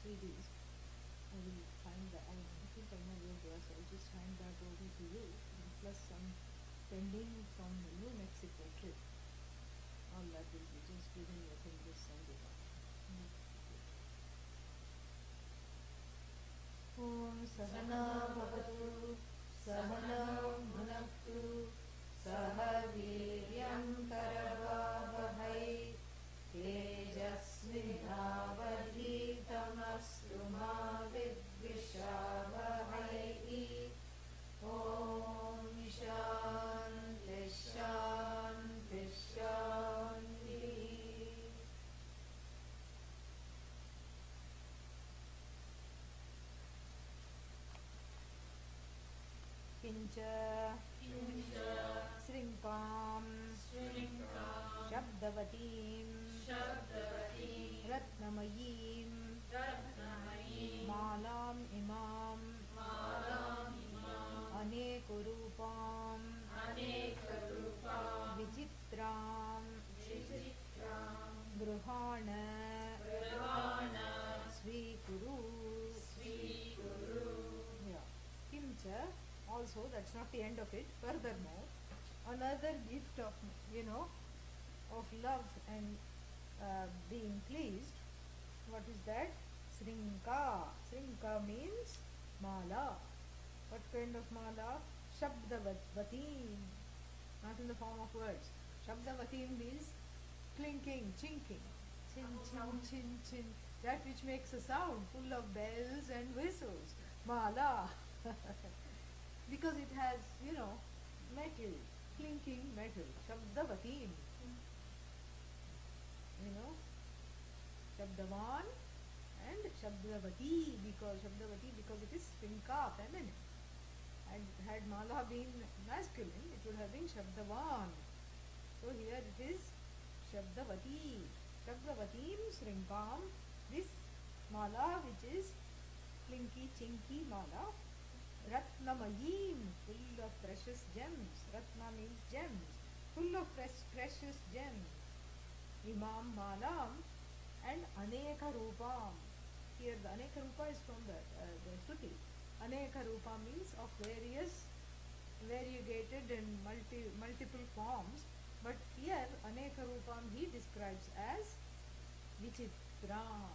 CDs. I will find that. I think I know your address. I'll just hand that over to you. Plus some pending from the New Mexico trip. All that will be just given. I think just send it out. Om Sahana Bhavatu Sahana Bhunaktu Saha Viryam Karavavahai Tejasvinavadhitamastu ma vidvishavahai. Om Shanti Shanti Shanti. Kincha Srinkam Shabdavatim Ratnamayim Malam Imam Anekurupam Vichitram Gruhana Svikuru. Yeah. Kimcha, also that's not the end of it. Furthermore, another gift of, of love and being pleased. What is that? Srinka. Srinka means mala. What kind of mala? Shabdavatim. Not in the form of words. Shabdavatim means clinking, chinking. Chin, chin, chin, chin. That which makes a sound, full of bells and whistles. Mala. Because it has, metal, clinking metal. Shabdavatim. Shabdavan and Shabdavati, because it is Srinka, feminine. And had Mala been masculine, it would have been Shabdavan. So here it is Shabdavati. Shabdavatim Srinkam, this Mala which is clinky, chinky Mala. Ratnamayim, full of precious gems. Ratna means gems, full of precious gems. Imam Malam and Aneka Rupam. Here the Aneka Rupa is from the Shruti. Aneka Rupa means of various, variegated and multiple forms. But here Aneka Rupam he describes as Vichitram,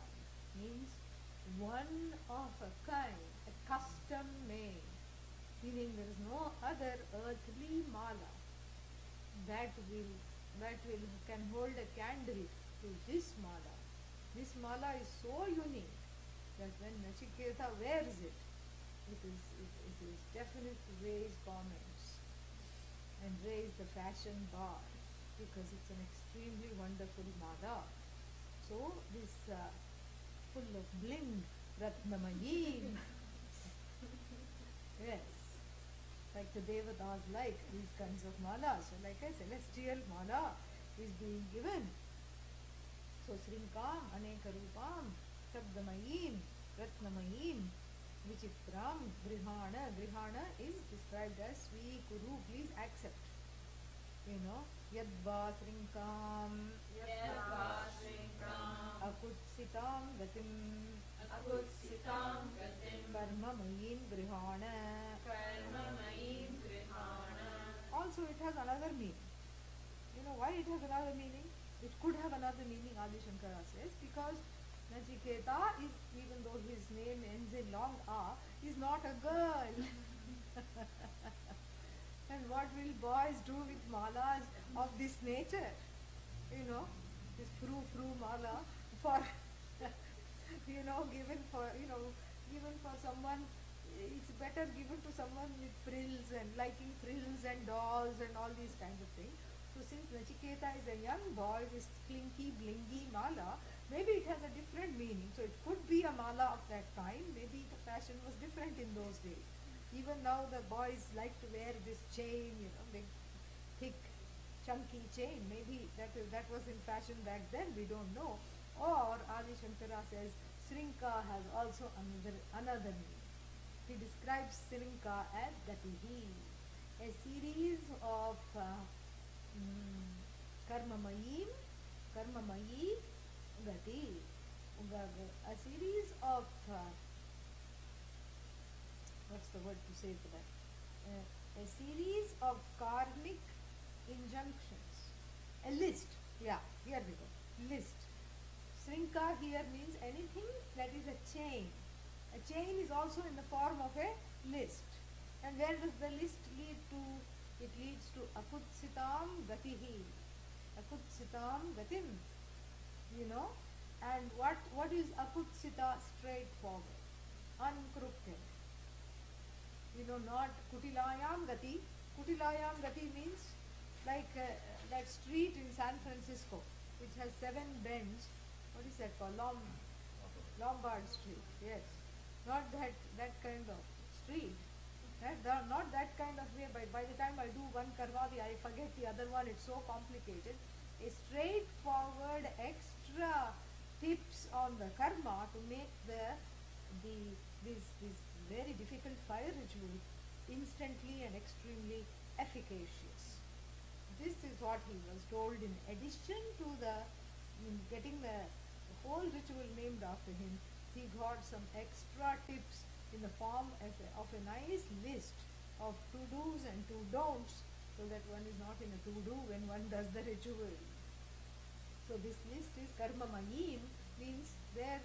means one of a kind, a custom made. Meaning there is no other earthly mala that can hold a candle to this mala. This mala is so unique that when Nachiketa wears it, it is definite to raise comments and raise the fashion bar, because it's an extremely wonderful mala. So this full of bling, Ratnamayim. Yes. Like the Devatas like these kinds of malas. So like a celestial mala is being given. So Srinkam, Aneka Rupam, Shabdamayim, Ratnamayim, Vichitram, Grihana. Grihana is described as Svikuru, please accept. Yadva Srinkam, Akutsitam Gatim, Karmamayim Grihana. Also it has another meaning. Why it has another meaning? It could have another meaning, Adi Shankara says, because Nachiketa is, even though his name ends in long A, is not a girl. And what will boys do with malas of this nature? This frou mala for, given for someone. It's better given to someone with frills and liking frills and dolls and all these kinds of things. So since Nachiketa is a young boy with clinky, blingy mala, maybe it has a different meaning. So it could be a mala of that time. Maybe the fashion was different in those days. Even now the boys like to wear this chain, big, thick, chunky chain. Maybe that was in fashion back then, we don't know. Or Adi Shankara says Srinka has also another meaning. He describes Srinka as Gatihi, a series of Karmamayi Gati. a series of what's the word to say for that? A series of karmic injunctions. A list. Yeah, here we go. List. Srinka here means anything that is a chain. A chain is also in the form of a list. And where does the list lead to? It leads to akutsitam gatihi. Akutsitam gatim. You know? And what is akutsita? Straightforward. Uncrooked. You know, not kutilayam gati. Kutilayam gati means like that street in San Francisco which has 7 bends. What is that called? Lombard Street. Yes, not that kind of street. Not that kind of way. By the time I do one karmadi, I forget the other one. It's so complicated. A straightforward extra tips on the karma to make this very difficult fire ritual instantly and extremely efficacious. This is what he was told in addition to getting the whole ritual named after him. He got some extra tips in the form of a nice list of to-dos and to-don'ts, so that one is not in a to-do when one does the ritual. So this list is karma mayim, means there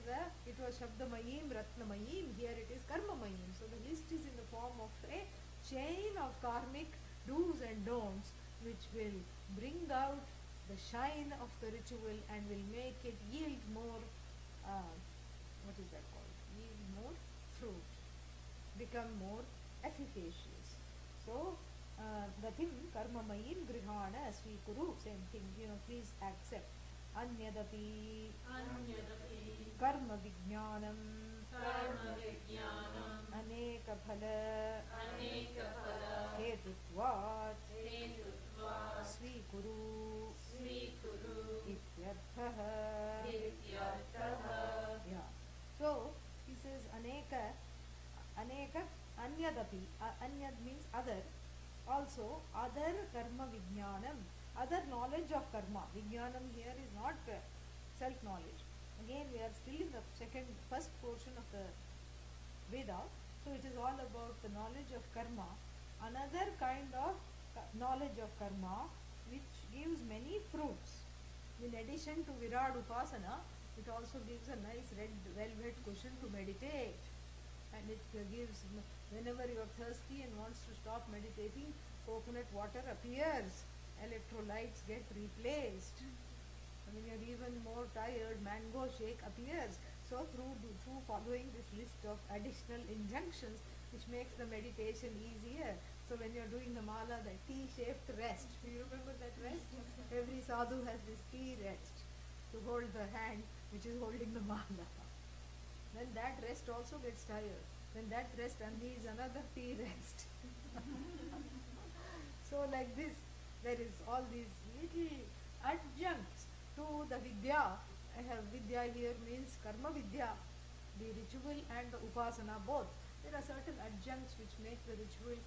it was shabda mayim, ratna mayim, here it is karma mayim. So the list is in the form of a chain of karmic do's and don'ts, which will bring out the shine of the ritual and will make it yield more, what is that called? Yield more fruit, become more efficacious. So, gatim karma mayim grihana svikuru, same thing, please accept. Anyadapi karma vijnanam aneka phala hetutvat svikuru ityarthah. Yeah. So he says aneka anyadapi. Anyad means other. Also other karma vijnanam, other knowledge of karma. Vijnanam here is not self-knowledge. Again, we are still in the first portion of the Veda. So it is all about the knowledge of karma. Another kind of knowledge of karma which gives many fruits. In addition to Virat Upasana, it also gives a nice red velvet cushion to meditate. And it gives, whenever you are thirsty and wants to stop meditating, coconut water appears. Electrolytes get replaced. When you are even more tired, mango shake appears. So through following this list of additional injunctions, which makes the meditation easier. So when you are doing the mala, the T-shaped rest, do you remember that rest? Every sadhu has this T rest to hold the hand which is holding the mala. Then that rest also gets tired. Then that rest needs another T rest. So like this, there is all these little adjuncts to the vidya. I have vidya here means karma vidya, the ritual and the upasana both. There are certain adjuncts which make the ritual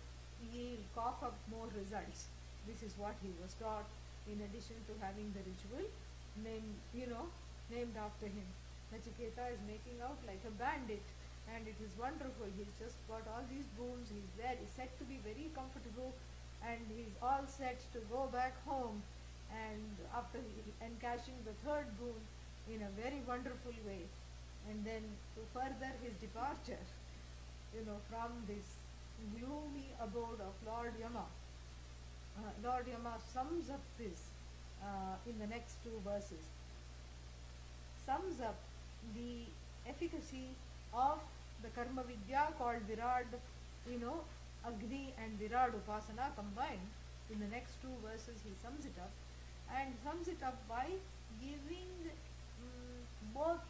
cough up more results. This is what he was taught, in addition to having the ritual named after him. Nachiketa is making out like a bandit, and it is wonderful. He's just got all these boons. He's set to be very comfortable, and he's all set to go back home, and after encashing the third boon in a very wonderful way, and then to further his departure from this gloomy abode of Lord Yama. Lord Yama sums up this in the next 2 verses. Sums up the efficacy of the karma vidya called Virat, Agni and Virat Upasana combined. In the next 2 verses he sums it up, and sums it up by giving both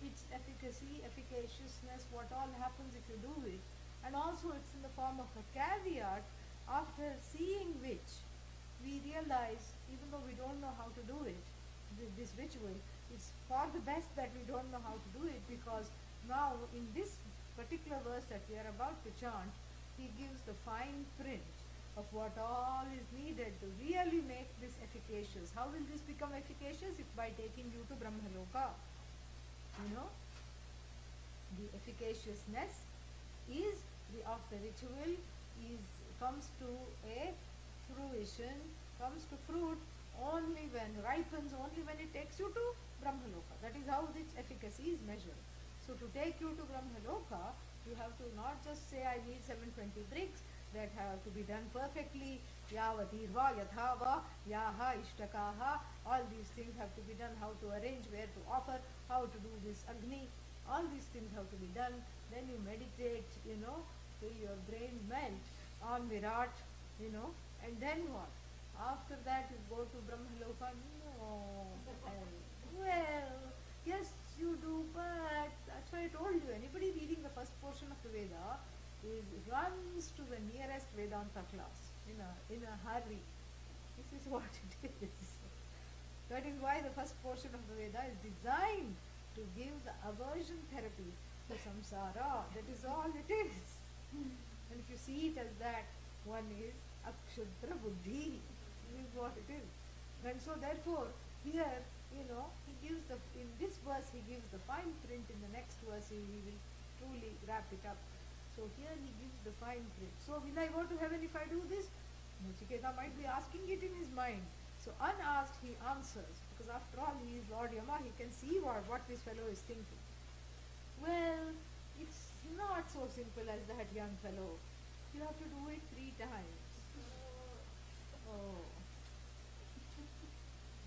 its efficacy, efficaciousness, what all happens if you do it, and also it's in the form of a caveat, after seeing which we realize, even though we don't know how to do it, this ritual, it's for the best that we don't know how to do it, because now in this particular verse that we are about to chant, he gives the fine print of what all is needed to really make this efficacious. How will this become efficacious? If by taking you to Brahmaloka. you know, the efficaciousness is of the ritual is comes to a fruition, comes to fruit only when ripens, only when it takes you to Brahmaloka. That is how its efficacy is measured. So to take you to Brahmaloka, you have to not just say I need 720 bricks that have to be done perfectly. Yavatirva, yathava, yaha, ishtakaha. All these things have to be done. How to arrange, where to offer, how to do this Agni. All these things have to be done. Then you meditate, till your brain melt on Virat, and then what? After that you go to Brahmaloka. No. Well, yes, you do, but that's why I told you. Anybody reading the first portion of the Veda runs to the nearest Vedanta class in a hurry. This is what it is. That is why the first portion of the Veda is designed to give the aversion therapy to samsara. That is all it is. And if you see it as that, one is akshudra buddhi. This is what it is. And so therefore, here, he gives in this verse he gives the fine print, in the next verse he will truly wrap it up. So here he gives the fine print. So will I go to heaven if I do this? Nachiketa might be asking it in his mind. So unasked he answers, because after all he is Lord Yama, he can see what this fellow is thinking. Well, it's not so simple as that, young fellow. You have to do it 3 times. Oh.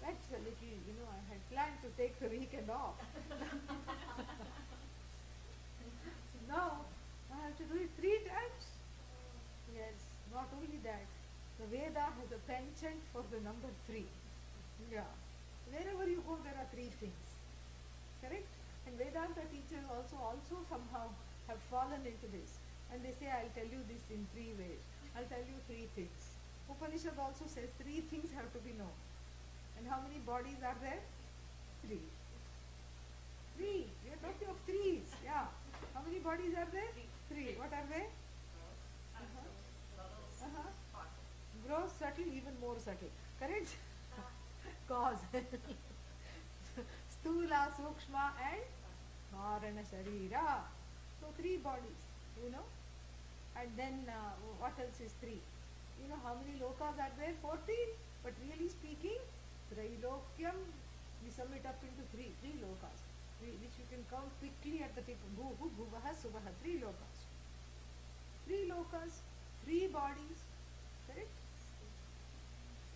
That's a little, I had planned to take the weekend off. So now I have to do it 3 times. Yes, not only that, the Veda has a penchant for the number 3. Yeah. Wherever you go, there are 3 things. Correct? And Vedanta teachers also somehow have fallen into this. And they say, I'll tell you this in 3 ways. I'll tell you 3 things. Upanishad also says 3 things have to be known. And how many bodies are there? 3. 3. We are talking of 3s. Yeah. How many bodies are there? 3. What are they? Gross, subtle, even more subtle. Correct? Cause. Stula, Sukshma and Karana Sharira. So 3 bodies, And then what else is 3? How many lokas are there? 14. But really speaking, Trailokyam, we sum it up into 3 lokas, which you can count quickly at the tip. Bhuhu, Bhuvaha, Suvaha, 3 lokas. 3 lokas, 3 bodies, correct?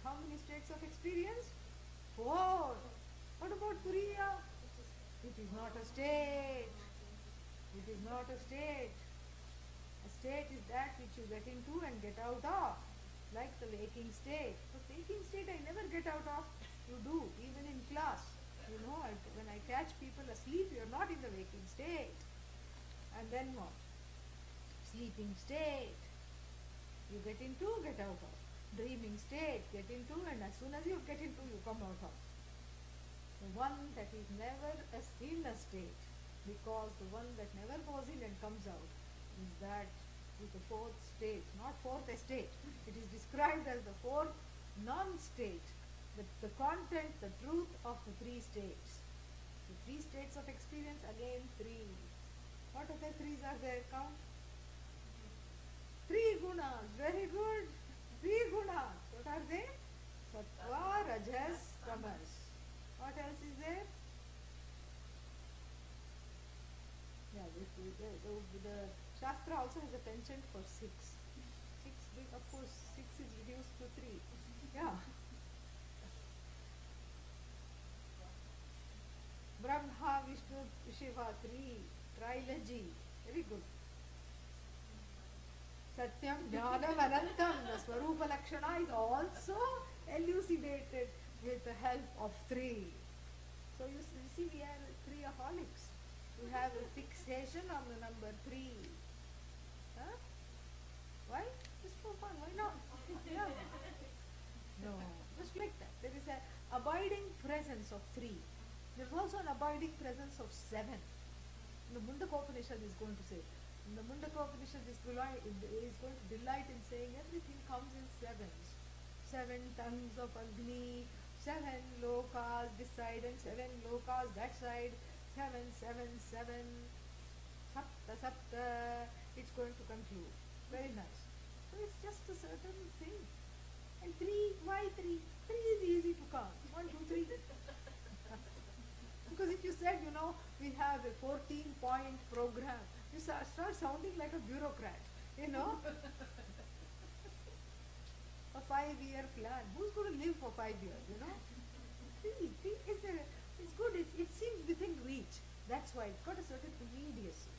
How many states of experience? 4. What about Turiya? It is not a state. It is not a state. A state is that which you get into and get out of. Like the waking state. The waking state I never get out of. You do, even in class. When I catch people asleep, you are not in the waking state. And then what? Sleeping state. You get into, get out of. Dreaming state, get into, and as soon as you get into, you come out of. The one that is never in a state, because the one that never goes in and comes out is that with the 4th state, not 4th estate. It is described as the 4th non-state, the content, the truth of the 3 states. The 3 states of experience, again 3. What other 3s are there? Count. 3 gunas, very good. 3 gunas. What are they? Sattva, Rajas, Tamas. What else is there? Yeah, the Shastra also has a penchant for 6. 6, of course, 6 is reduced to 3. Yeah. Brahma, Vishnu, Shiva, 3. Trilogy. Very good. Satyam, Jnanam, Anantam. The Swarupa Lakshana is also elucidated with the help of 3. So you see, we are 3aholics. We have a fixation on the number 3. Huh? Why? Just for fun. Why not? Yeah. No, just like that. There is an abiding presence of 3. There is also an abiding presence of 7. The Mundakopanishad is going to say. The Mundakopanishad is going to delight in saying everything comes in 7s. 7 tongues of Agni, 7 lokas this side and 7 lokas that side, 7, 7, 7, sapta, sapta, it's going to conclude. Very nice. So it's just a certain thing. And 3, why 3? 3 is easy to count. 1, 2, 3. Because if you said, we have a 14-point program, you start sounding like a bureaucrat, a 5-year plan. Who's going to live for 5 years, Three it's good. It seems within reach. That's why it's got a certain immediacy,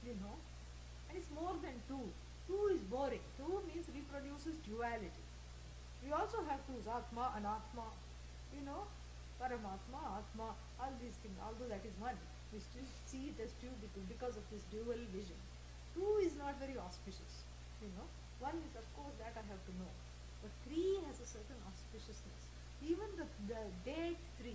and it's more than 2. 2 is boring. 2 means reproduces duality. We also have twos, Atma, Anatma, Paramatma, Atma, all these things, although that is one. We still see it as two because of this dual vision. 2 is not very auspicious, 1 is, of course, that I have to know. But 3 has a certain auspiciousness. Even the date 3,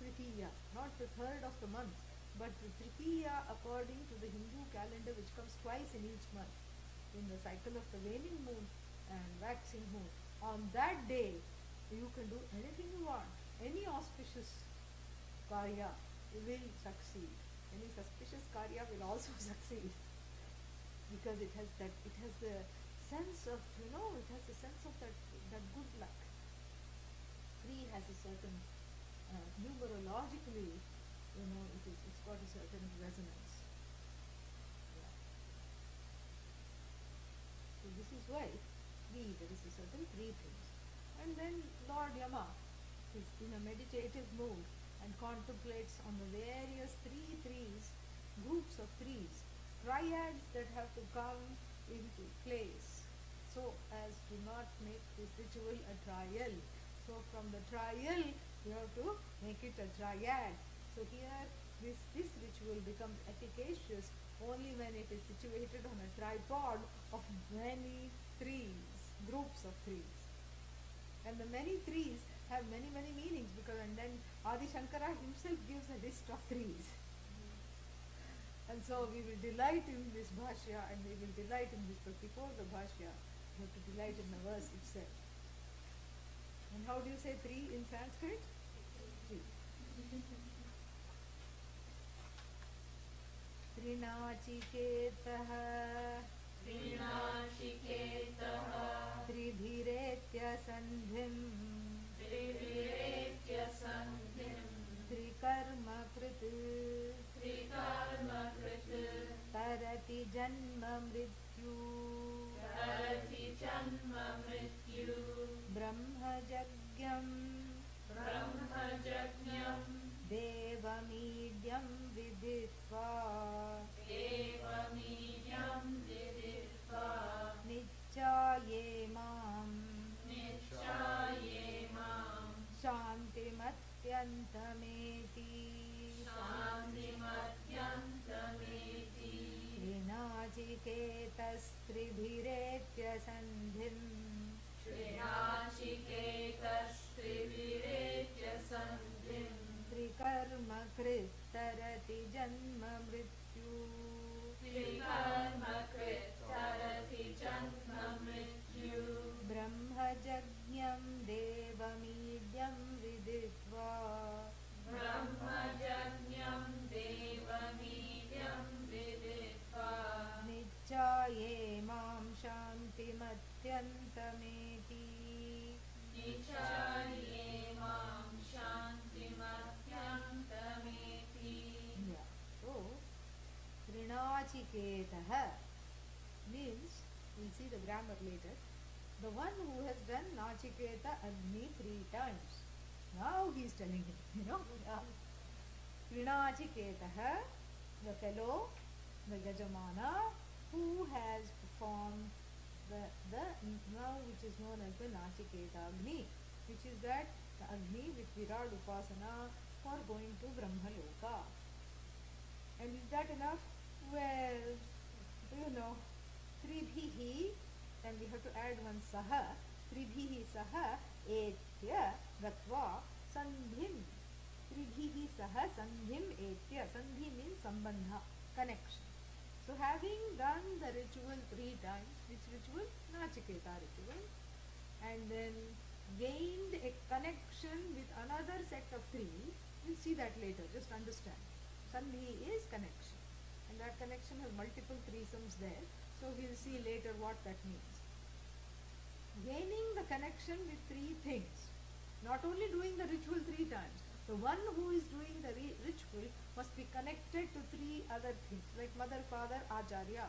Tritiya, not the third of the month, but the Tritiya according to the Hindu calendar, which comes twice in each month, in the cycle of the waning moon and waxing moon. On that day, you can do anything you want. Any auspicious karya will succeed. Any suspicious karya will also succeed, because it has the sense of that good luck. 3 has a certain numerologically, it's got a certain resonance. Yeah. So this is why there is a certain 3 things. And then Lord Yama is in a meditative mood and contemplates on the various 3 threes, groups of threes, triads that have to come into place, so as to not make this ritual a trial. So from the trial, you have to make it a triad. So here, this ritual becomes efficacious only when it is situated on a tripod of many threes, groups of threes. And the many threes have many, many meanings, and then Adi Shankara himself gives a list of threes. And so we will delight in this bhashya, and we will delight in this, but before the bhashya, we have to delight in the verse itself. And how do you say 3 in Sanskrit? 3. Trinachiketah Tridhiretya Sandhim Trikarma Krit Tarati Janma Mrityu Brahma Jagyam Devamidhyam Viditva Nichaye Mam Shantimatyantameti Trinachiketasthribiretya Sandhim Trikarma Krit Tarati Janma Mrityu Brahma Jagyam Devamidhyam Viditva Nichaye Mam Shantimatyantameti. Yeah. So, Trinachiketah means, we'll see the grammar later, the one who has done Nachiketa Agni 3 times. Now he is telling him, Trinachiketah, the fellow, the Gajamana, who has performed the now which is known as the Nachiketa Agni, which is that the Agni with Virat Upasana for going to Brahmaloka. And is that enough? Well, Tribhihi, and we have to add one Saha, Tribhihi Saha Etya Gatva Sandhim. Tribhihi Saha Sandhim Etya. Sandhi means Sambandha, connection. So having done the ritual 3 times, which ritual? Nachiketa ritual, and then gained a connection with another set of 3, we'll see that later, just understand. Sandhi is connection. And that connection has multiple threesomes there. So we'll see later what that means. Gaining the connection with three things. Not only doing the ritual three times. The one who is doing the ritual must be connected to three other things, like mother, father, acharya.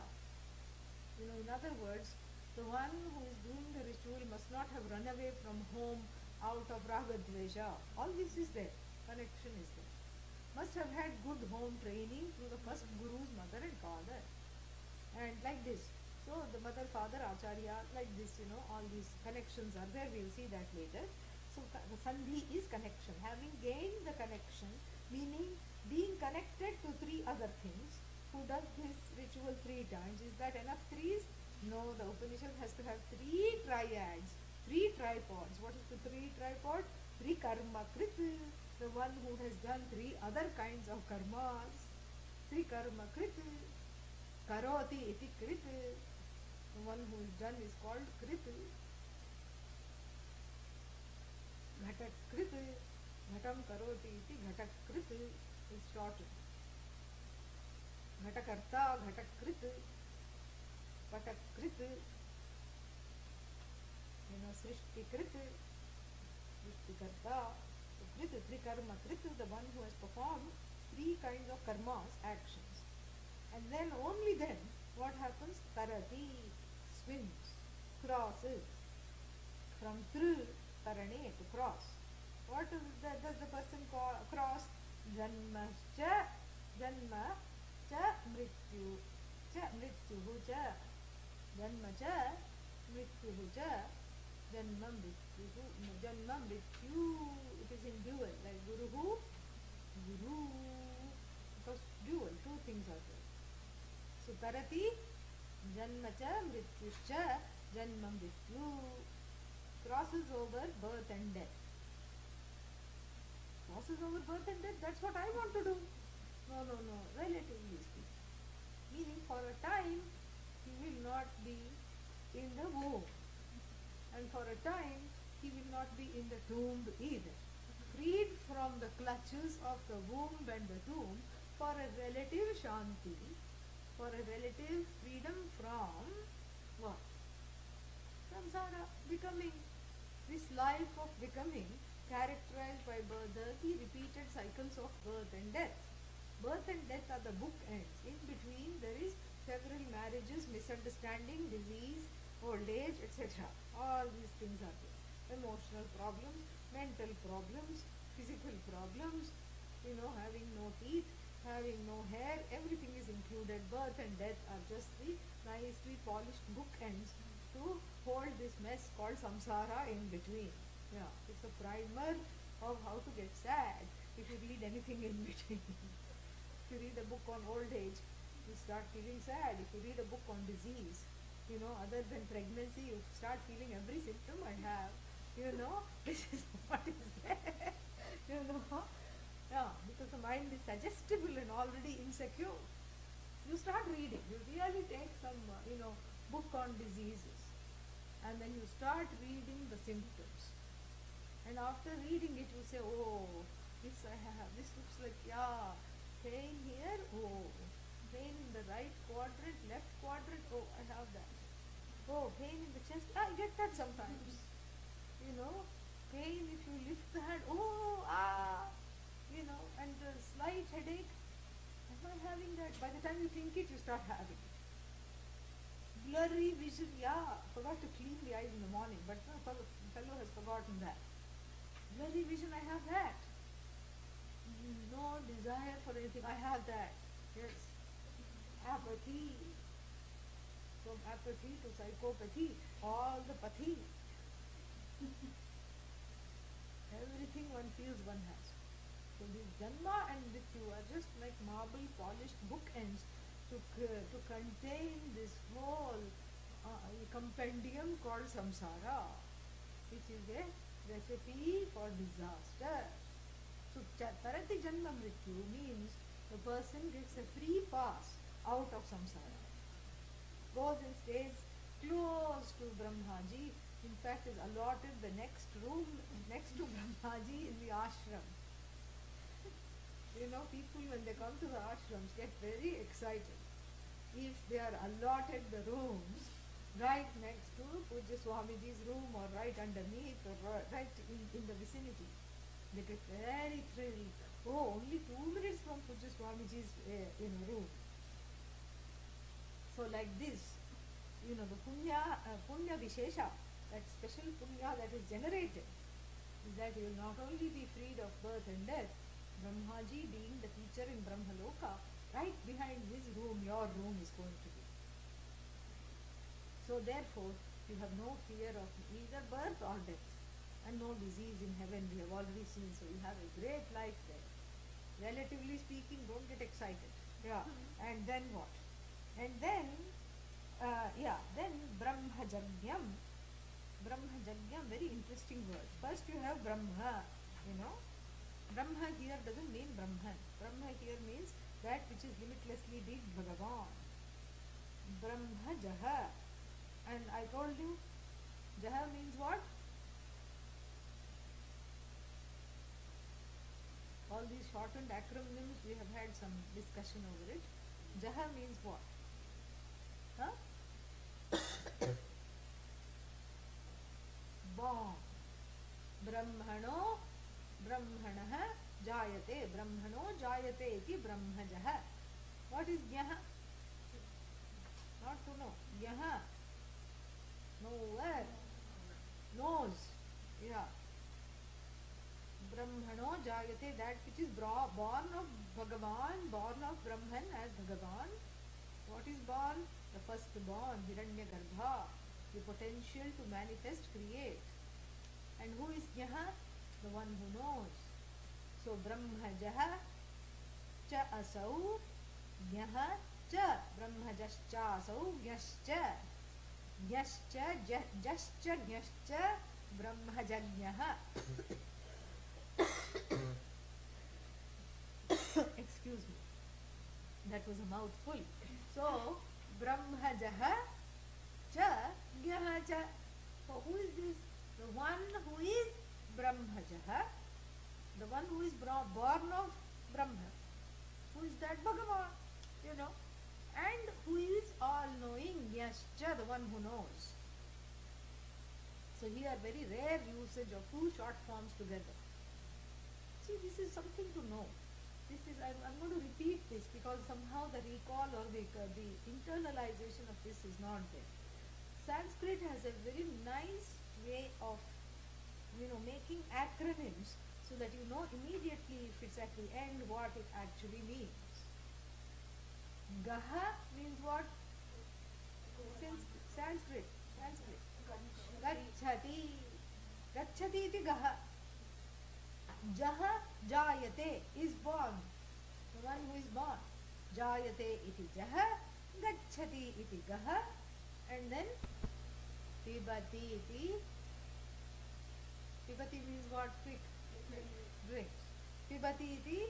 In other words, the one who is doing the ritual must not have run away from home out of ragadvesha. All this is there. Connection is there. Must have had good home training through the first guru's mother and father. And like this. So the mother, father, acharya, like this, all these connections are there. We'll see that later. So the sandhi is connection. Having gained the connection, meaning being connected to three other things. Who does this ritual three times? Is that enough threes? No, the Upanishad has to have three triads, three tripods. What is the three tripod? Three karma krit, the one who has done three other kinds of karmas. Three karma krit, karoti iti krit, the one who is done is called krit. Ghatak krit, ghatam karoti iti ghatak krit is shortened. Ghatakarta, ghatakrit, patakrit, srishtikrit, srishtikarta. So krit, trikarma krit, the one who has performed three kinds of karmas, actions. And then, only then, what happens? Tarati, swims, crosses. From tarane, to cross. What does the person cross? Janmascha, janma, mrityu mrityuhu cha janma cha mrityuhu cha janma mrityu. It is in dual, like guru, because dual, two things are there. So tarati janma cha mrityuscha janma mrityu, crosses over birth and death. Crosses over birth and death, that's what I want to do. No, relatively speaking. Meaning for a time, he will not be in the womb. And for a time, he will not be in the tomb either. Freed from the clutches of the womb and the tomb for a relative shanti, for a relative freedom from what? Samsara, becoming. This life of becoming, characterized by the repeated cycles of birth and death. Birth and death are the bookends. In between, there is several marriages, misunderstanding, disease, old age, etc. All these things are there. Emotional problems, mental problems, physical problems, having no teeth, having no hair, everything is included. Birth and death are just the nicely polished bookends to hold this mess called samsara in between. Yeah, it's a primer of how to get sad if you read anything in between. If you read a book on old age, you start feeling sad. If you read a book on disease, other than pregnancy, you start feeling every symptom I have. This is what is there. Yeah, because the mind is suggestible and already insecure. You start reading. You really take some, book on diseases. And then you start reading the symptoms. And after reading it, you say, oh, this I have. This looks like, pain here, pain in the right quadrant, left quadrant, I have that. Pain in the chest, I get that sometimes. Pain if you lift the hand, and the slight headache. Am I having that? By the time you think it, you start having it. Blurry vision, forgot to clean the eyes in the morning, but no, fellow has forgotten that. Blurry vision, I have that. No desire for anything, I have that. Yes. Apathy. From apathy to psychopathy, all the pathy. Everything one feels one has. So these Janma and Mrityu are just like marble polished bookends to contain this whole compendium called samsara, which is a recipe for disaster. So Tarati Janma Mrityu means the person gets a free pass out of samsara. Goes and stays close to Brahmaji. In fact, is allotted the next room next to Brahmaji in the ashram. of people when they come to the ashrams get very excited if they are allotted the rooms right next to Pujya Swamiji's room or right underneath or right in the vicinity. They get very thrilled. Oh, only 2 minutes from Pujya Swamiji's room. So like this, the punya vishesha, that special punya that is generated, is that you will not only be freed of birth and death, Brahmaji being the teacher in Brahmaloka, right behind his room, your room is going to be. So therefore, you have no fear of either birth or death, and no disease in heaven, we have already seen. So you have a great life there. Relatively speaking, don't get excited. Yeah. And then what? And then, then Brahmajagyam. Brahmajagyam, very interesting word. First you have Brahma, Brahma here doesn't mean Brahman. Brahma here means that which is limitlessly big, Bhagavan. Brahma Jaha. And I told you, Jaha means what? All these shortened acronyms, we have had some discussion over it. Jaha means what? Huh? Born. Brahmano, Brahmanah, Jayate. Brahmano, Jayate iti Brahmajah. What is Gyaha? Not to know. Gyaha. Nowhere. Knows. Yeah. Brahmano Jayate, that which is born of Bhagavan, born of Brahman as Bhagavan. What is born? The firstborn, Hiranyagarbha, the potential to manifest, create. And who is Gyaha? The one who knows. So Brahmajaha cha asau Gyaha cha Brahmajascha asau Gyascha Gyascha Jascha Gyascha Brahmajagyaha. Excuse me, that was a mouthful. So Brahmajaha cha Gyaha cha. So who is this? The one who is Brahmajaha, the one who is born of Brahma. Who is that? Bhagavan, and who is all-knowing, Yascha, the one who knows. So here very rare usage of two short forms together. See, this is something to know. This is, I'm going to repeat this because somehow the recall or the internalization of this is not there. Sanskrit has a very nice way of, making acronyms so that you know immediately if it's at the end what it actually means. Gaha means what? Sanskrit. Gacchati. Gacchati iti gaha. Jaha, jayate, is born. The one who is born. Jayate iti jaha. Gacchati iti gaha. And then pibati iti. Pibati means what? Quick. Drink. Pibati iti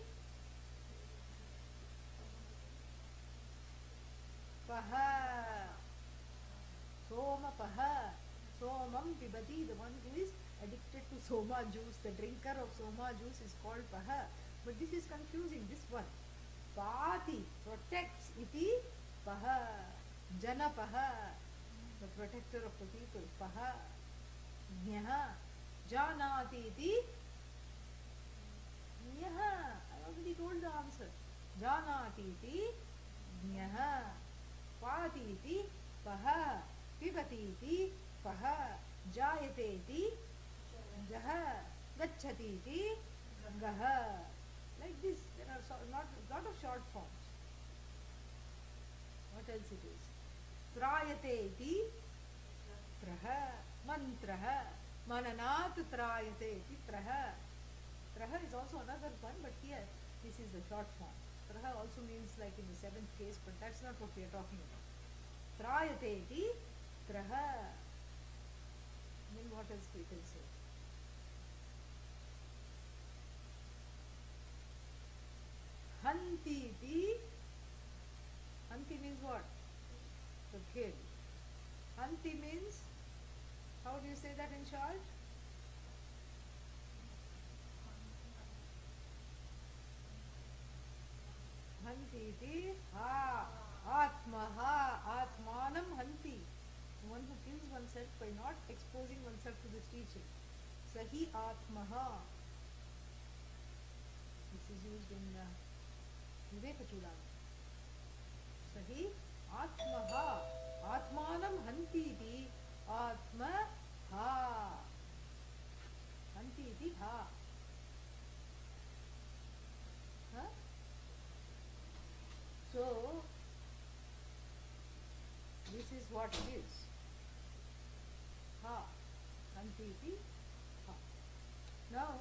paha. Soma paha. Somam pibati, the one who is addicted to soma juice, the drinker of soma juice is called paha. But this is confusing, this one. Pati, protects, iti paha. Jana paha, the protector of the people, paha. Nyaha, janati iti. Nyaha, I already told the answer. Janati iti nyaha. Pati iti paha. Pibati iti paha. Jayate iti jaha. Gacchati iti gaha. Like this, there are lot of short forms. What else it is? Trayate iti traha. Mantraha. Mananat trayate iti traha. Traha is also another one, but here this is the short form. Traha also means like in the seventh case, but that's not what we are talking about. Trayate iti traha. Then what else we can say? Hanti iti. Hanti means what? To kill. Hanti means, how do you say that in short? iti ha. Atmaha. Atmanam hanti. One who kills oneself by not exposing oneself to this teaching. Sahi Atmaha. This is used in Viveka Chudamani. Sahi Atmaha. Atmanam hanti iti Atmaha. Hanti iti ha. Huh? So, this is what it is. Ha. Hanti iti ha. Now,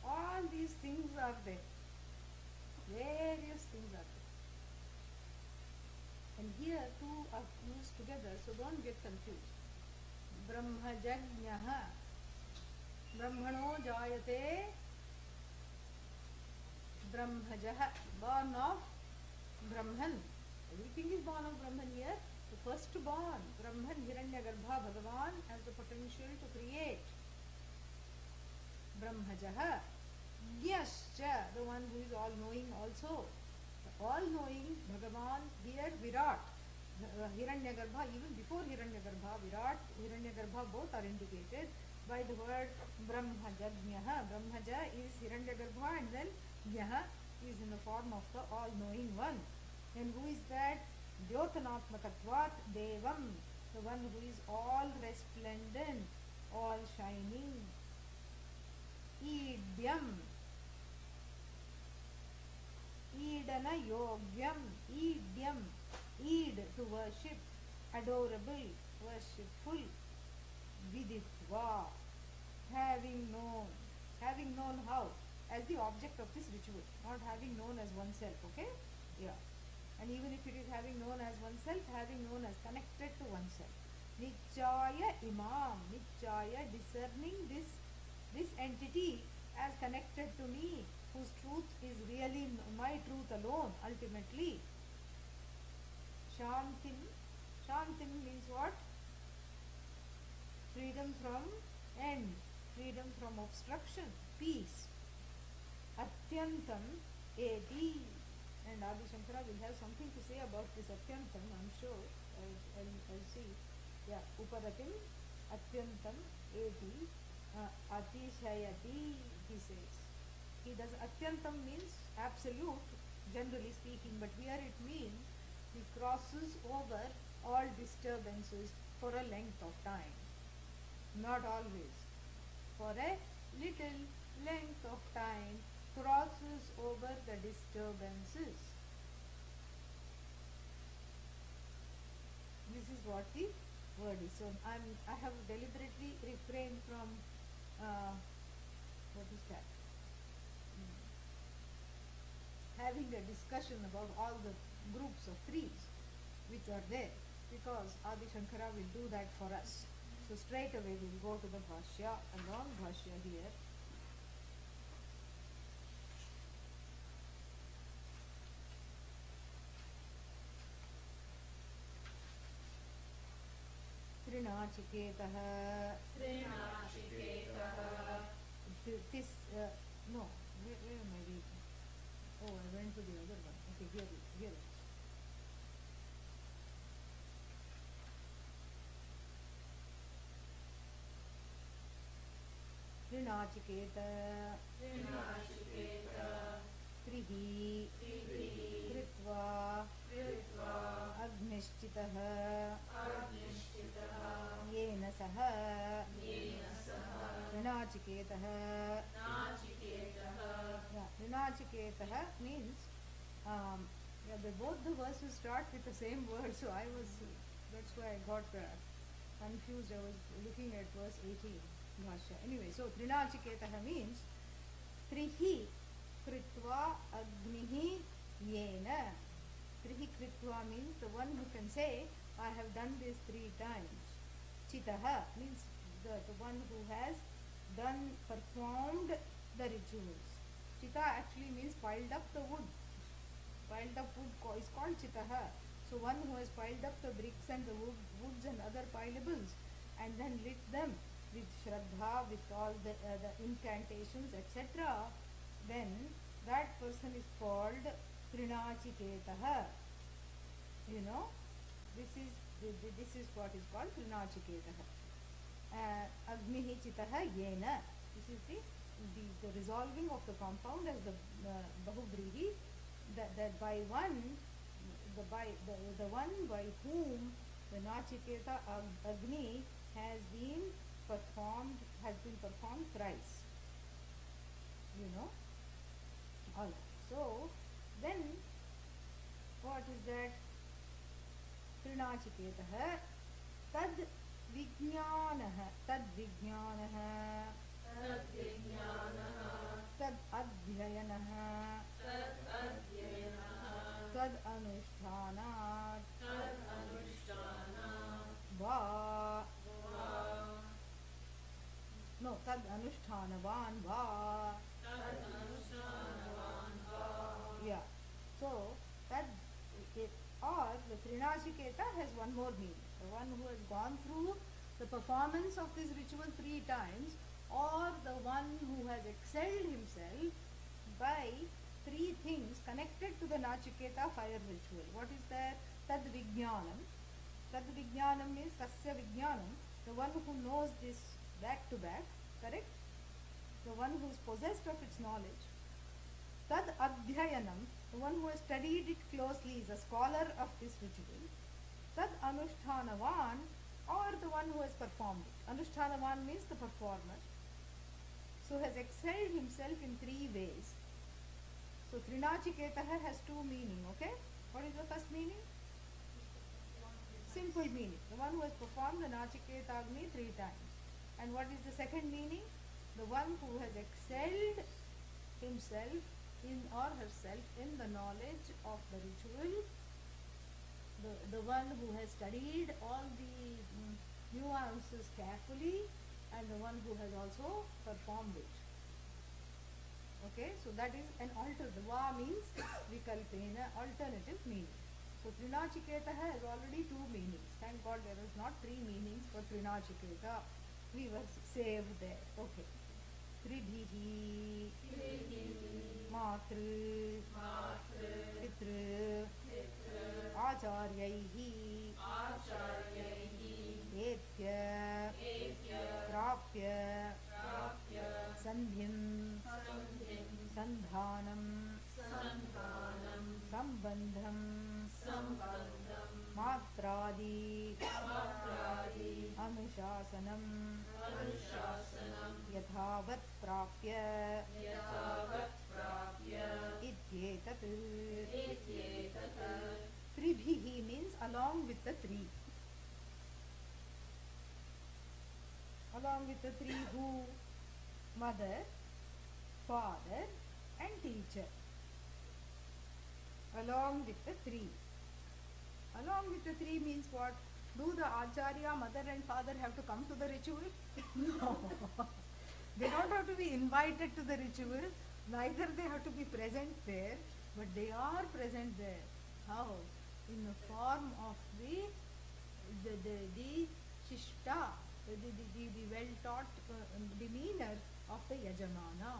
all these things are there. Various things are there. And here two are used together, so don't get confused. Brahmajagnaha. Brahmano jayate Brahmajah. Born of Brahman. Everything is born of Brahman here. The first born, Brahman, Hiranyagarbha, Bhagavan has the potential to create. Brahmajah. Gyascha, the one who is all-knowing also. The all-knowing Bhagavan, here Virat. Hiranyagarbha, even before Hiranyagarbha, Virat, Hiranyagarbha both are indicated by the word Brahmajagnaha. Brahmaja is Hiranyagarbha and then Gyaha is in the form of the all-knowing one. And who is that? Dyotanatmakatvat Devam, the one who is all resplendent, all shining. Idyam, Idana Yogyam, Idyam, Id to worship, adorable, worshipful. Viditva, having known how? As the object of this ritual, not having known as oneself, okay? Yeah. And even if it is having known as oneself, having known as connected to oneself. Nichaya imam, Nichaya, discerning this entity as connected to me, whose truth is really my truth alone, ultimately. Shantim, Shantim means what? Freedom from end, freedom from obstruction, peace. Atyantam eti. And Adi Shankara will have something to say about this Atyantam, I'm sure. I'll see. Yeah, Uparatim, Atyantam eti, Atishayati, he says. He does. Atyantam means absolute, generally speaking, but here it means he crosses over all disturbances for a length of time. Not always. For a little length of time, crosses over the disturbances. This is what the word is. So I have deliberately refrained from what is that? Having a discussion about all the groups of threes which are there, because Adi Shankara will do that for us. So straight away we will go to the Bhashya, a long Bhashya here. Trinachiketah. This, no, where am I reading? Oh, I went to the other one. Okay, here it is. Trinachiketa Trihi Kritva Agnishchitah Yena Saha Trinachiketah. Yeah, Trinachiketah means both the verses start with the same word, so that's why I got confused. I was looking at verse 18. Bhashya. Anyway, so Trinachiketah means Trihi Kritva Agnihi Yena. Trihi Kritva means the one who can say, I have done this 3 times. Chitaha means the one who has performed the rituals. Chita actually means piled up the wood. Piled up wood is called Chitaha. So one who has piled up the bricks and the woods and other pilables and then lit them with Shraddha, with all the incantations, etc., then that person is called Trinachiketah. You know, this is what is called Trinachiketah. Agnihi Chitah Yena. This is the resolving of the compound as the Bahuvrihi, that by one, the one by whom the Nachiketa Agni has been performed thrice. You know. All right. So then, what is that? Trinachiketah tad vijnanah, tad adhyayanah, tad anushtanat va, no, tad anushthanavan va. Yeah. So that or the Trinachiketa has one more meaning. The one who has gone through the performance of this ritual 3 times, or the one who has excelled himself by 3 things connected to the Nachiketa fire ritual. What is that? Tad Vijnanam. Tad Vijnanam means Tasya Vijnanam, the one who knows this back to back, correct? The one who is possessed of its knowledge. Tad Adhyayanam, the one who has studied it closely, is a scholar of this ritual. Tad Anushthanavan, or the one who has performed it. Anushthanavan means the performer. So has excelled himself in 3 ways. So Trinachiketaha has 2 meaning, okay? What is the first meaning? Simple meaning. The one who has performed the Nachiketa Agni 3 times. And what is the second meaning? The one who has excelled himself in or herself in the knowledge of the ritual, the one who has studied all the nuances carefully, and the one who has also performed it. Okay, so that is an alternative. Va means vikalpena, alternative meaning. So Trinachiketa has already 2 meanings. Thank God there is not 3 meanings for Trinachiketa. We were saved there. Okay. Tribhihi Matru Pitru Acharyaihi Etya Prapya Sandhyam Sandhanam Sambandham Matradi Anushasanam Yathavat Prapya Ityetat. Tribhihi means along with the 3. Along with the 3 who? Mother, father and teacher. Along with the 3. Along with the 3 means what? Do the Acharya, mother and father have to come to the ritual? No. They don't have to be invited to the ritual. Neither they have to be present there. But they are present there. How? In the form of the shishta, the well-taught demeanor of the Yajamana.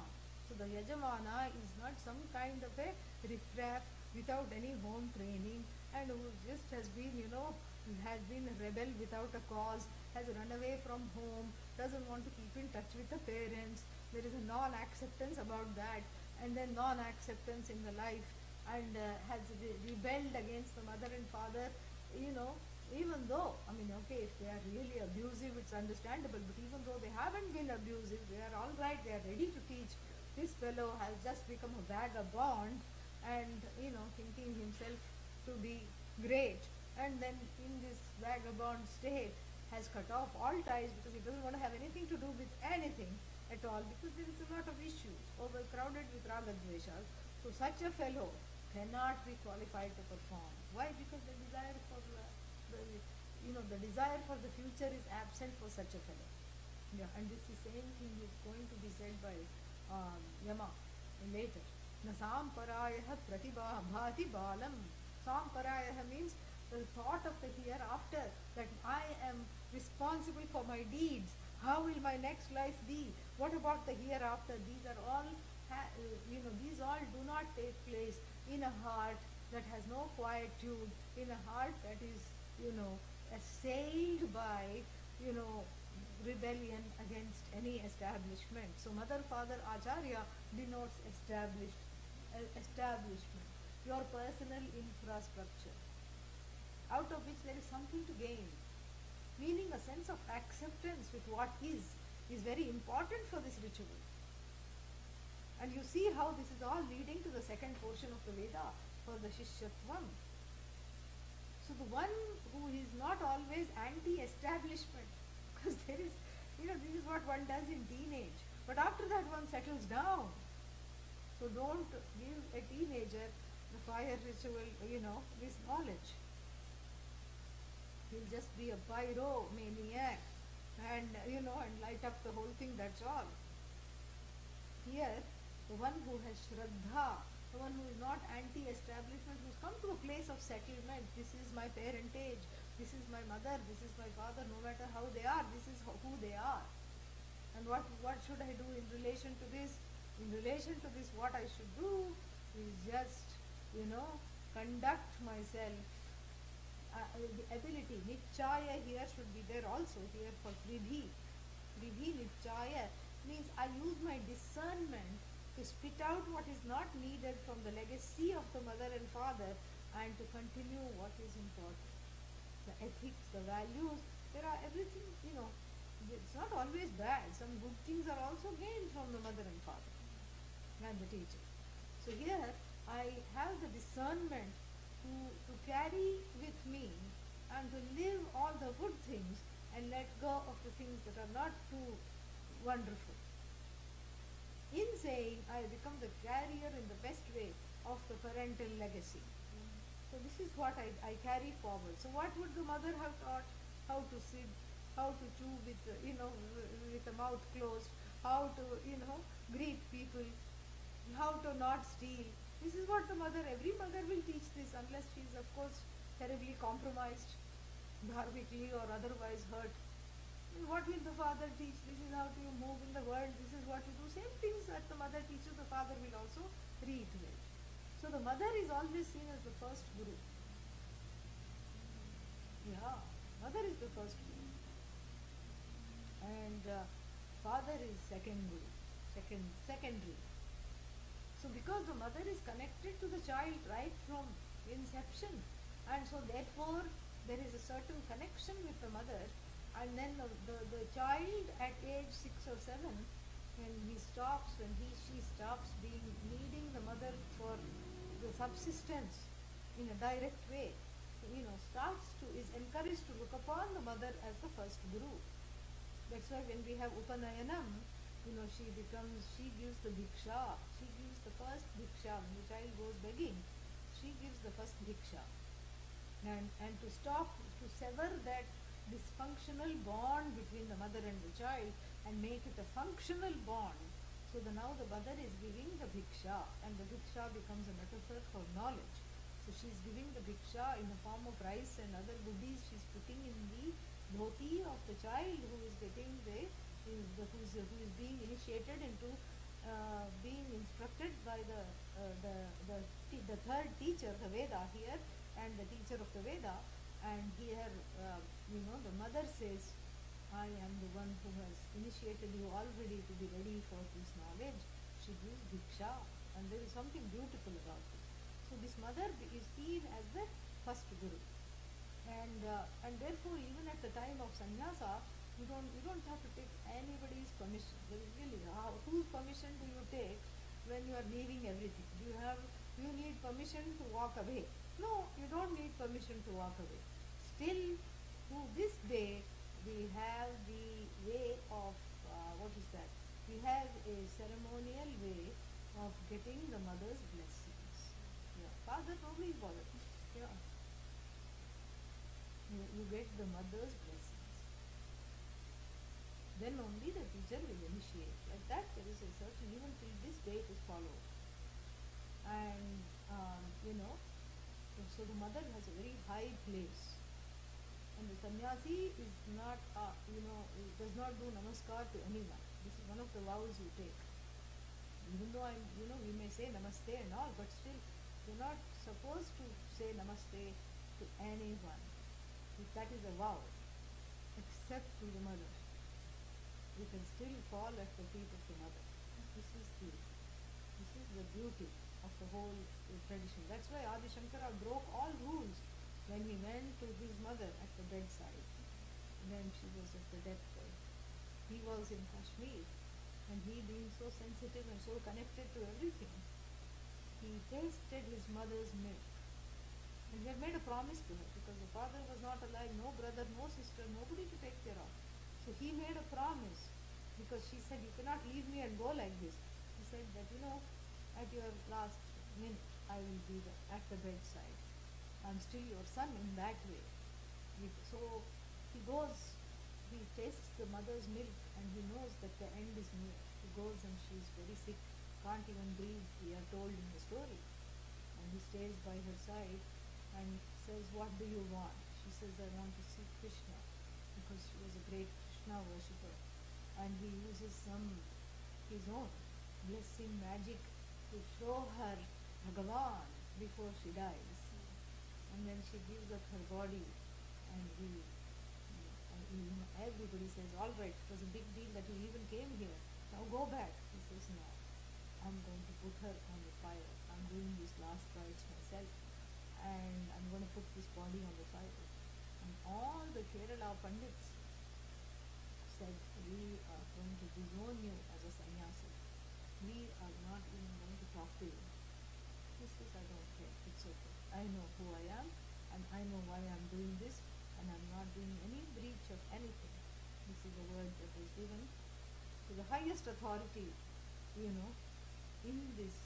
So the Yajamana is not some kind of a riffraff without any home training, and who just has been, has been a rebel without a cause, has run away from home, doesn't want to keep in touch with the parents. There is a non-acceptance about that, and then non-acceptance in the life, and has rebelled against the mother and father, even though, okay, if they are really abusive, it's understandable, but even though they haven't been abusive, they are all right, they are ready to teach. This fellow has just become a vagabond and, thinking himself to be great, and then in this vagabond state has cut off all ties because he doesn't want to have anything to do with anything at all, because there is a lot of issues overcrowded with raga dveshas. So such a fellow cannot be qualified to perform. Why? Because the desire for the desire for the future is absent for such a fellow. Yeah, and this is same thing is going to be said by Yama later. Na samparayah pratibha bhati balam. Samparayah means the thought of the hereafter, that I am responsible for my deeds. How will my next life be? What about the hereafter? These are all, these all do not take place in a heart that has no quietude, in a heart that is, you know, assailed by, you know, rebellion against any establishment. So Mother, Father, Acharya denotes establishment, your personal infrastructure, out of which there is something to gain. Meaning a sense of acceptance with what is very important for this ritual. And you see how this is all leading to the second portion of the Veda for the Shishyatvam. So the one who is not always anti-establishment, because there is, you know, this is what one does in teenage. But after that one settles down. So don't give a teenager the fire ritual, you know, this knowledge. He'll just be a pyromaniac and, you know, and light up the whole thing, that's all. Here, the one who has Shraddha, the one who is not anti-establishment, who's come to a place of settlement, this is my parentage, this is my mother, this is my father, no matter how they are, this is who they are. And what should I do in relation to this? In relation to this, what I should do is just, you know, conduct myself. The ability, Nichaya here should be there also, here for Pridhi. Pridhi Nichaya means I use my discernment to spit out what is not needed from the legacy of the mother and father and to continue what is important. The ethics, the values, there are everything, you know, it's not always bad. Some good things are also gained from the mother and father and the teacher. So here I have the discernment to carry with me and to live all the good things and let go of the things that are not too wonderful. In saying, I become the carrier in the best way of the parental legacy. So this is what I carry forward. So what would the mother have taught? How to sit, how to chew with, you know, with the mouth closed, how to, you know, greet people, how to not steal. This is what the mother, every mother will teach this unless she is of course terribly compromised, dharmically or otherwise hurt. And what will the father teach? This is how to move in the world, this is what to do. Same things that the mother teaches, the father will also reiterate. So the mother is always seen as the first guru. Yeah, mother is the first guru. And father is second guru, secondary. So because the mother is connected to the child right from inception, and so therefore there is a certain connection with the mother, and then the child at age 6 or 7, when she stops being needing the mother for the subsistence in a direct way, you know, is encouraged to look upon the mother as the first guru. That's why when we have Upanayanam, you know, she gives the Bhiksha. She gives the first Bhiksha. When the child goes begging, she gives the first Bhiksha. And to sever that dysfunctional bond between the mother and the child and make it a functional bond. So now the mother is giving the Bhiksha, and the Bhiksha becomes a metaphor for knowledge. So she's giving the Bhiksha in the form of rice and other goodies she's putting in the dhoti of the child who is getting who is being initiated into being instructed by the third teacher, the Veda here, and the teacher of the Veda. And here, you know, the mother says, I am the one who has initiated you already to be ready for this knowledge. She gives Bhiksha, and there is something beautiful about it. So this mother is seen as the first guru. And therefore, even at the time of sannyasa, you don't have to take anybody's permission. There is really, whose permission do you take when you are leaving everything? Do you need permission to walk away? No, you don't need permission to walk away. Still, to this day, we have the way of, what is that? We have a ceremonial way of getting the mother's blessings. Yeah. Father probably bother. Yeah. You get the mother's blessings. Then only the teacher will initiate. Like that, there is a certain, even till this day it is followed. And, you know, so the mother has a very high place. And the sannyasi is not, does not do namaskar to anyone. This is one of the vows you take. Even though we may say namaste and all, but still, you're not supposed to say namaste to anyone. That is a vow, except to the mother. You can still fall at the feet of the mother. This is the beauty of the whole tradition. That's why Adi Shankara broke all rules when he went to his mother at the bedside when she was at the deathbed. He was in Kashmir, and he being so sensitive and so connected to everything, he tasted his mother's milk. And he had made a promise to her because the father was not alive, no brother, no sister, nobody to take care of. So he made a promise because she said, "You cannot leave me and go like this." He said that, at your last minute, I will be at the bedside. I'm still your son in that way. So he goes, he tastes the mother's milk, and he knows that the end is near. He goes and she is very sick, can't even breathe, we are told in the story. And he stays by her side and says, "What do you want?" She says, "I want to see Krishna," because she was a great Krishna worshipper. And he uses his own blessing magic to show her Bhagavan before she dies. And then she gives up her body, and everybody says, "All right, it was a big deal that you even came here. Now go back." He says, "No, I'm going to put her on the fire. I'm doing these last rites myself, and I'm going to put this body on the fire." And all the Kerala Pandits said, "We are going to disown you as a sannyasi. We are not even going to talk to you." He says, "I don't care. It's okay. I know who I am, and I know why I'm doing this, and I'm not doing any breach of anything." This is the word that was given to the highest authority, in this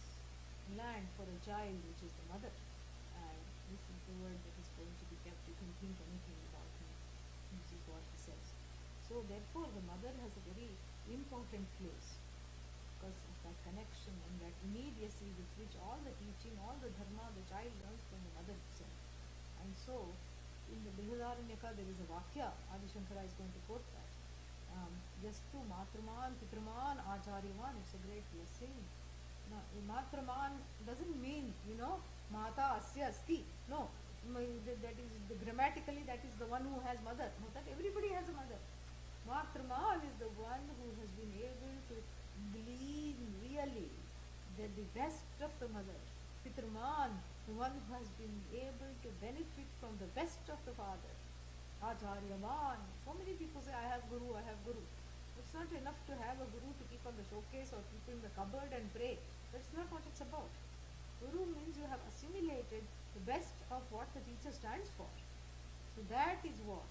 land for a child, which is the mother. And this is the word that is going to be kept. You can think anything about him. This is what he says. So therefore the mother has a very important place because of that connection and that immediacy with which all the teaching, all the dharma, the child learns from the mother itself. And so in the Brihadaranyaka there is a Vakya, Adi Shankara is going to quote that. Yastu Matraman, Pitraman, Acharyaman, it's a great blessing. Now, Matraman doesn't mean, Mata Asya Asti. No, that is grammatically that is the one who has mother. No, that everybody has a mother. Matraman is the one who has been able to glean really the best of the mother. Pitraman, the one who has been able to benefit from the best of the father. Acharyaman, so many people say, "I have Guru, I have Guru." It's not enough to have a Guru to keep on the showcase or keep in the cupboard and pray. That's not what it's about. Guru means you have assimilated the best of what the teacher stands for. So that is what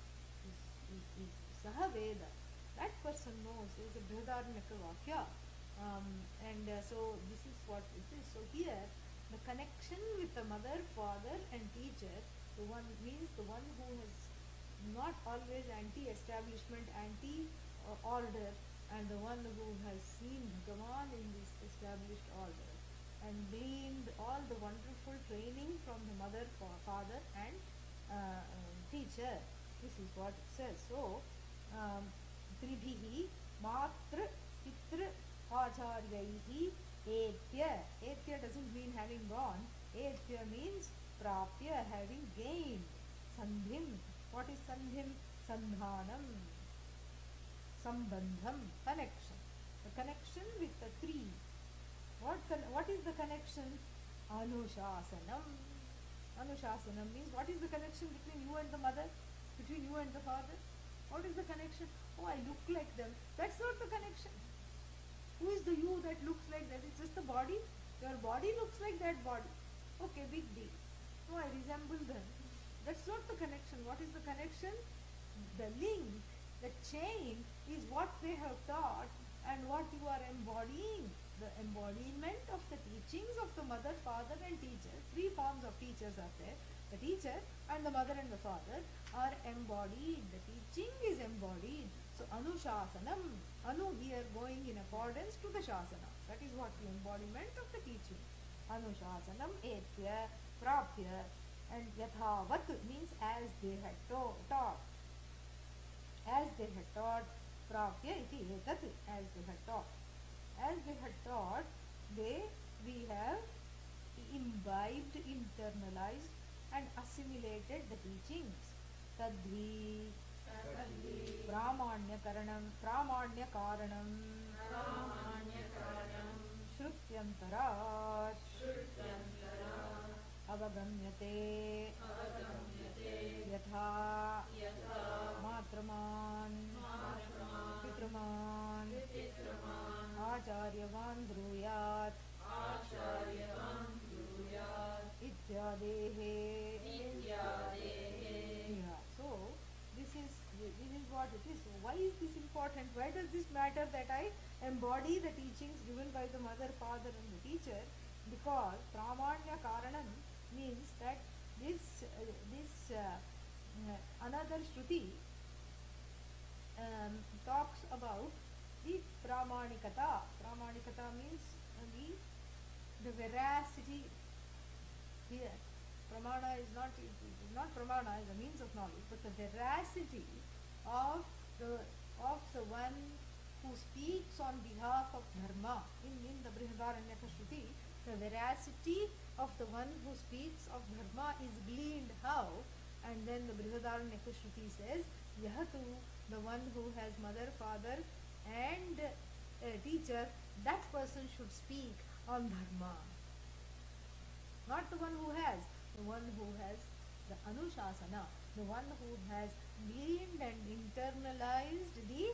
is Sahaveda. That person knows. There is a Brihadaranyaka Vakya. So this is what it is. So here, the connection with the mother, father and teacher, the one means the one who has not always anti-establishment, anti-order, and the one who has seen Bhagavan in this established order and gleaned all the wonderful training from the mother, father and teacher. This is what it says. So, Tribhihi Matra Pitra Acharyaihi Etya. Etya doesn't mean having gone. Etya means Prapya, having gained. Sandhim. What is Sandhim? Sandhanam. Sambandham. Connection. The connection with the three. What is the connection? Anushasanam. Anushasanam means what is the connection between you and the mother? Between you and the father? What is the connection? "Oh, I look like them." That's not the connection. Who is the you that looks like that? It's just the body. Your body looks like that body. Okay, big deal. "Oh, I resemble them." That's not the connection. What is the connection? The link, the chain is what they have taught and what you are embodying. The embodiment of the teachings of the mother, father and teacher. Three forms of teachers are there. The teacher and the mother and the father are embodied. The teaching is embodied. So Anushasanam. Anu here going in accordance to the Shasana. That is what the embodiment of the teaching. Anushasanam Etya Prapya. And Yathavat means as they had taught. As they had taught. Prapya iti etat. As they had taught. As they had taught, we have imbibed, internalized, and assimilated the teachings. Tadhi Pramanya Karanam Shrutyantaraat Avagamyate Yatha Matraman Pitraman Acharyavan Bruyat Ityadehe. Yeah. So this is what it is. So why is this important? Why does this matter that I embody the teachings given by the mother, father, and the teacher? Because Pramanya Karanam means that another Shruti talks about the Pramanikata. Pramanikata means the veracity here. Pramana is not pramana is a means of knowledge, but the veracity of the one who speaks on behalf of dharma. In the Brihadaranyaka Shruti, the veracity of the one who speaks of dharma is gleaned how? And then the Brihadaranyaka Shruti says, Yahatu, the one who has mother, father, and teacher, that person should speak on dharma. Not the one who has, the one who has the Anushasana, the one who has gleaned and internalized the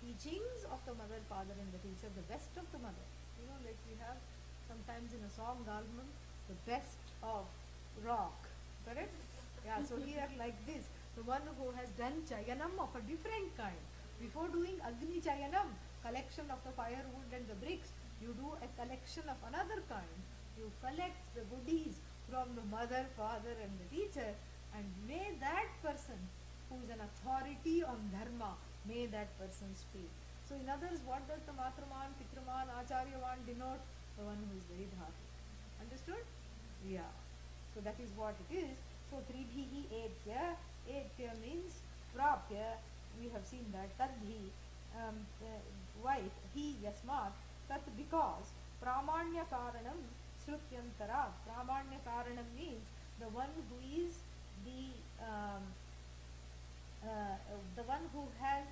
teachings of the mother, father, and the teacher, the best of the mother. Like we have sometimes in a song, Galman, the best of rock. Correct? Yeah, so here like this, the one who has done Chayanam of a different kind. Before doing Agni Chayanam, collection of the firewood and the bricks, you do a collection of another kind. You collect the goodies from the mother, father, and the teacher, and may that person who is an authority on dharma, may that person speak. So in others, what does the Matraman, Pitraman, Acharyavan denote? The one who is very dharmic. Understood? Yeah. So that is what it is. So Tribhihi Etya. Etya means Prapya. We have seen that. Tadhi. Why? He Yasmat. Tat because Pramanya Karanam Shrutyantara. Pramanya Karanam means the one who is the one who has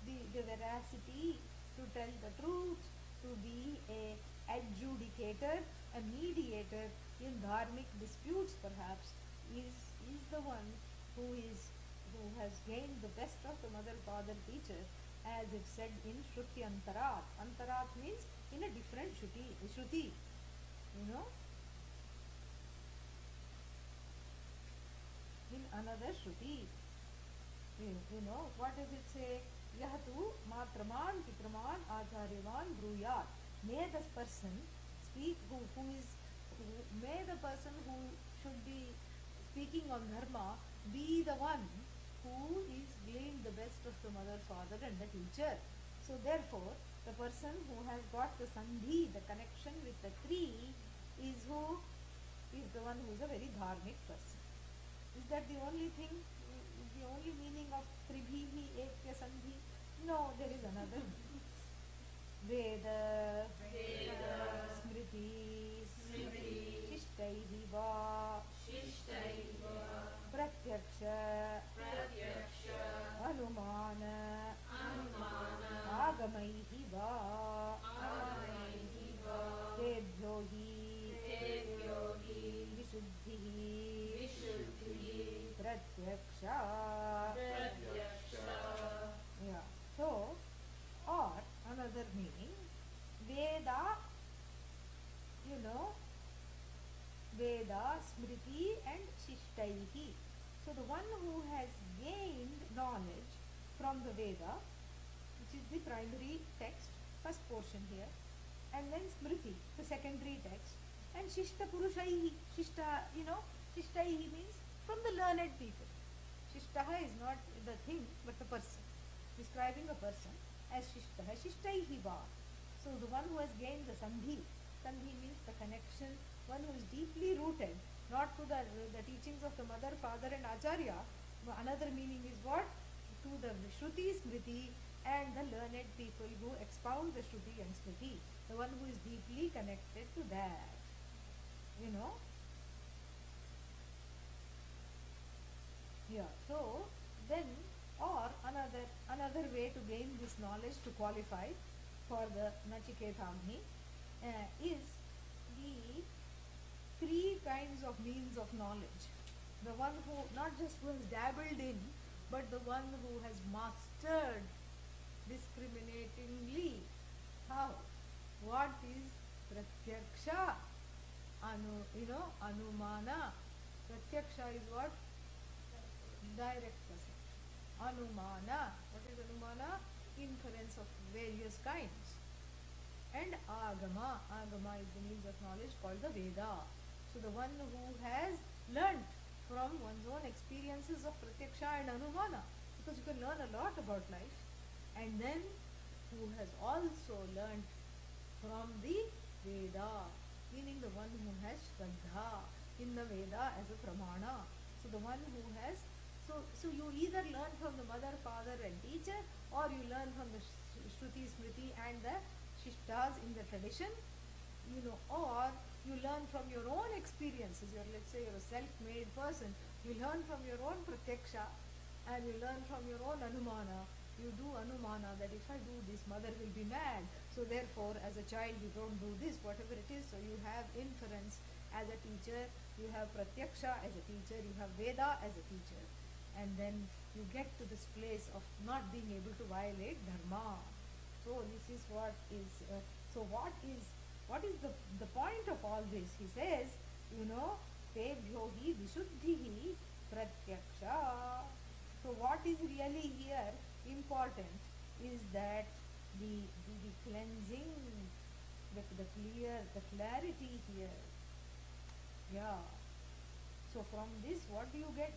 the veracity to tell the truth, to be a adjudicator, a mediator in dharmic disputes perhaps, is the one who has gained the best of the mother, father, teacher, as it said in Shruti Antarat. Antarat means in a different Shruti. In another Shruti. What does it say? Yahatu Matraman, Pitraman, Acharyavan, Bruyat. May this person speak, may the person who should be speaking on dharma be the one who is gleaned the best of the mother, father, and the teacher. So therefore, the person who has got the sandhi, the connection with the three, is the one who is a very dharmic person. Is that the only thing? Is the only meaning of Tribhihi Ekya Sandhi? No, there is another. Veda, Smriti, Shishtaihi Va, Pratyaksha, Anumana, Agamaihi Va, Tebhyo hi Vishuddhihi Pratyaksha. Yeah. So, or another meaning, Veda, Veda, Smriti, and Shishtaihi. So the one who has gained knowledge from the Veda, which is the primary text, first portion here, and then Smriti, the secondary text, and Shishta Purushaihi. Shishtaihi means from the learned people. Shishtaha is not the thing, but the person. Describing a person as Shishtaha. Shishtaihi va. So the one who has gained the Sandhi. Sandhi means the connection, one who is deeply rooted, not to the teachings of the mother, father, and Acharya. Another meaning is what? To the Shruti, Smriti, and the learned people who expound the Shruti and Smriti. The one who is deeply connected to that. you know. Yeah. So then, or another way to gain this knowledge to qualify for the Nachiketagni is the three kinds of means of knowledge. The one who not just who has dabbled in, but the one who has mastered discriminatingly. How? What is pratyaksha? Anumana. Pratyaksha is what? Direct perception. Anumana. What is anumana? Inference of various kinds. And agama. Agama is the means of knowledge called the Veda. So the one who has learnt from one's own experiences of pratyaksha and anumana, because you can learn a lot about life, and then who has also learnt from the Veda, meaning the one who has Shraddha in the Veda as a Pramana. So the one who has, so you either learn from the mother, father and teacher, or you learn from the Shruti, Smriti and the Shishtas in the tradition, or you learn from your own experiences. Let's say you're a self-made person, you learn from your own Pratyaksha and you learn from your own Anumana. You do Anumana that if I do this, mother will be mad. So therefore, as a child, you don't do this, whatever it is. So you have inference as a teacher, you have Pratyaksha as a teacher, you have Veda as a teacher. And then you get to this place of not being able to violate Dharma. So this is what is, what is the point of all this? He says, Tebhyo hi vishuddhihi pratyaksha. So what is really here important is that the cleansing, the clarity here. Yeah. So from this, what do you get?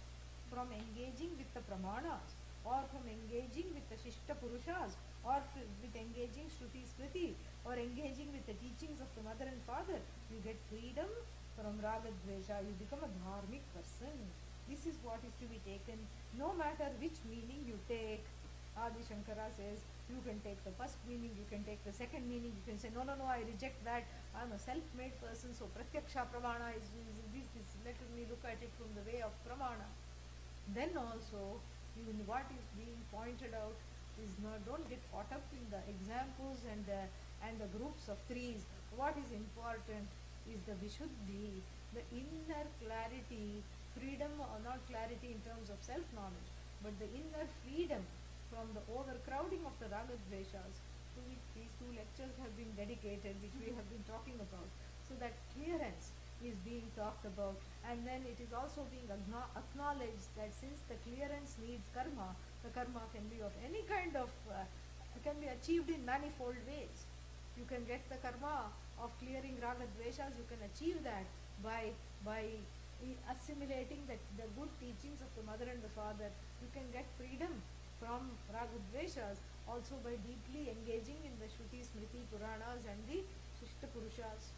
From engaging with the pramanas, or from engaging with the Shishta Purushas, or with engaging Shruti Smriti, or engaging with the teachings of the mother and father, you get freedom from Raga Dvesha. You become a dharmic person. This is what is to be taken, no matter which meaning you take. Adi Shankara says, you can take the first meaning, you can take the second meaning, you can say, no, I reject that. I'm a self-made person, so Pratyaksha Pramana is this. Let me look at it from the way of Pramana. Then also, even what is being pointed out is not, don't get caught up in the examples and the groups of threes. What is important is the Vishuddhi, the inner clarity, freedom, or not clarity in terms of self-knowledge, but the inner freedom from the overcrowding of the Ragadveshas, to which these two lectures have been dedicated, which we have been talking about. So that clearance is being talked about, and then it is also being acknowledged that since the clearance needs karma, the karma can be of any kind of, can be achieved in manifold ways. You can get the karma of clearing raga dveshas, you can achieve that by assimilating the good teachings of the mother and the father. You can get freedom from raga dveshas also by deeply engaging in the Shruti, Smriti, Puranas and the Shishta Purushas,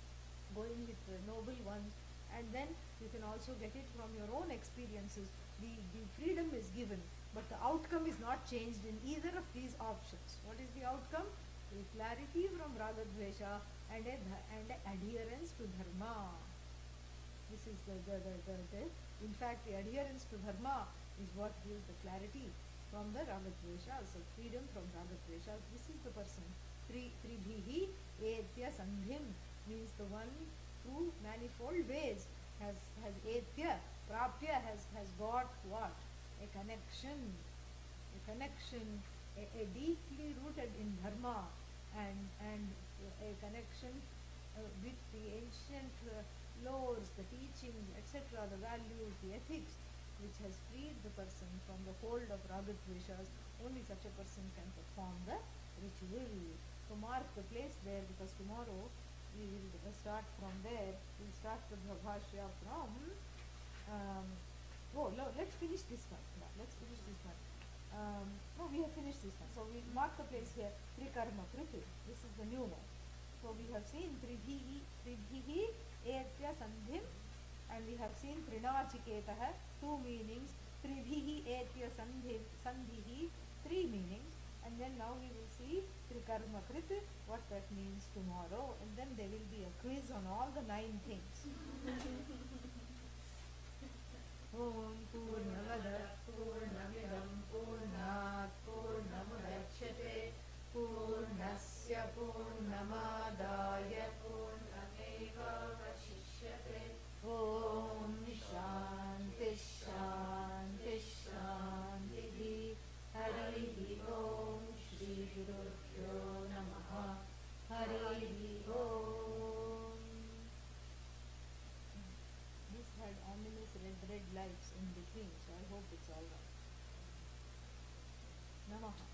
going with the noble ones. And then you can also get it from your own experiences. The freedom is given, but the outcome is not changed in either of these options. What is the outcome? The clarity from raga dvesha and adherence to dharma. This is in fact, the adherence to dharma is what gives the clarity from the raga dveshas. So freedom from raga dveshas. This is the person. Tribhihi etya sandhim means the one through manifold ways has etya, prapya has got what? A connection, a deeply rooted in dharma and a connection with the ancient laws, the teachings, etc., the values, the ethics, which has freed the person from the hold of ragadveshas. Only such a person can perform the ritual. So mark the place there, because tomorrow we will start from there. We'll start the Bhashya from let's finish this one. Let's finish this one. No, we have finished this one. So we mark the place here. Trikarma Priti. This is the new one. So we have seen Tribhihi Etya Sandhim, and we have seen Trinachiketaha, two meanings. Tribhihi Etya Sandhihi, three meanings. And then now we will see Trikarma Krit, what that means tomorrow, and then there will be a quiz on all the 9 things. Om Purnamada Purnamidam Purnat Purnamudachyate Purnasya Purnamadaya Purnamevavashishyate. Om Shanti Shanti Shanti. Hari Om Shri Gurubhyo Namaha. Hari Om. This had ominous red lights in between, so I hope it's all right. Namaha.